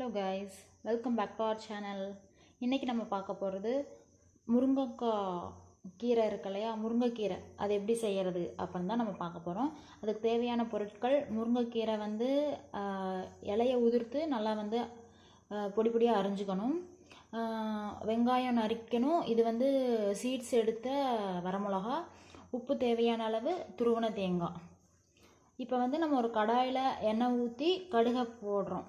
Hello guys, welcome back to our channel. இன்னைக்கு நம்ம பார்க்க போகிறது முருங்கைக்காய் கீரை இருக்கு இல்லையா, முருங்கைக்கீரை அது எப்படி செய்கிறது அப்படின்னு தான் நம்ம பார்க்க போகிறோம். அதுக்கு தேவையான பொருட்கள், முருங்கைக்கீரை வந்து இலையை உதிர்த்து நல்லா வந்து பொடி பொடியாக அரிஞ்சுக்கணும். வெங்காயம் நறுக்கணும். இது வந்து சீட்ஸ் எடுத்த வரமிளகா, உப்பு தேவையான அளவு, துருவன தேங்காய். இப்போ வந்து நம்ம ஒரு கடாயில் எண்ணெய் ஊற்றி கடுகை போடுறோம்.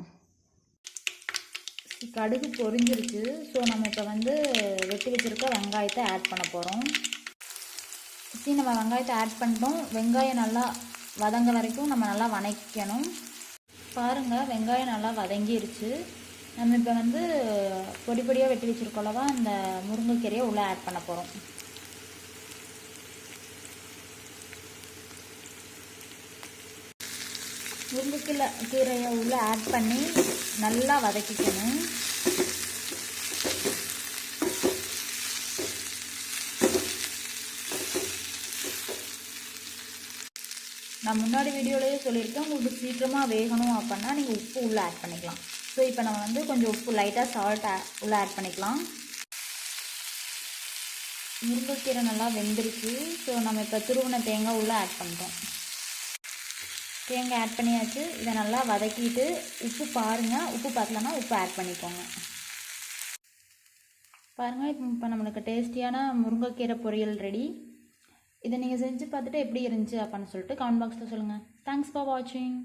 கடுகு பொரிஞ்சிருச்சு. ஸோ நம்ம இப்போ வந்து வெட்டி வச்சுருக்க வெங்காயத்தை ஆட் பண்ண போகிறோம். நம்ம வெங்காயத்தை ஆட் பண்ணிட்டோம். வெங்காயம் நல்லா வதங்க வரைக்கும் நம்ம நல்லா வதக்கணும். பாருங்கள், வெங்காயம் நல்லா வதங்கிருச்சு. நம்ம இப்போ வந்து பொடி பொடியாக வெட்டி வச்சுருக்கோம்லவா, அந்த முருங்கைக்கீரையை உள்ளே ஆட் பண்ண போகிறோம். முருங்கைக்கீரையை உள்ளே ஆட் பண்ணி நல்லா வதக்கிக்கணும். நான் முன்னாடி வீடியோலேயே சொல்லியிருக்கேன், உங்களுக்கு சீக்கிரமாக வேகணும் அப்படின்னா நீங்கள் உப்பு உள்ளே ஆட் பண்ணிக்கலாம். ஸோ இப்போ நம்ம வந்து கொஞ்சம் உப்பு லைட்டாக சால்ட் உள்ளே ஆட் பண்ணிக்கலாம். முருங்கைக்கீரை நல்லா வெந்துருச்சு. ஸோ நம்ம இப்போ துருவன தேங்காய் உள்ளே ஆட் பண்ணிட்டோம். தேங்காய் ஆட் பண்ணியாச்சு. இதை நல்லா வதக்கிட்டு உப்பு பாருங்கள், உப்பு பார்த்தலன்னா உப்பு ஆட் பண்ணிக்கோங்க. பாருங்கள், இப்போ நம்மளுக்கு டேஸ்டியான முருங்கைக்கீரை பொரியல் ரெடி. இதை நீங்கள் செஞ்சு பார்த்துட்டு எப்படி இருந்துச்சு அப்படின்னு சொல்லிட்டு கமெண்ட் பாக்ஸில் சொல்லுங்கள். தேங்க்ஸ் ஃபார் வாட்சிங்.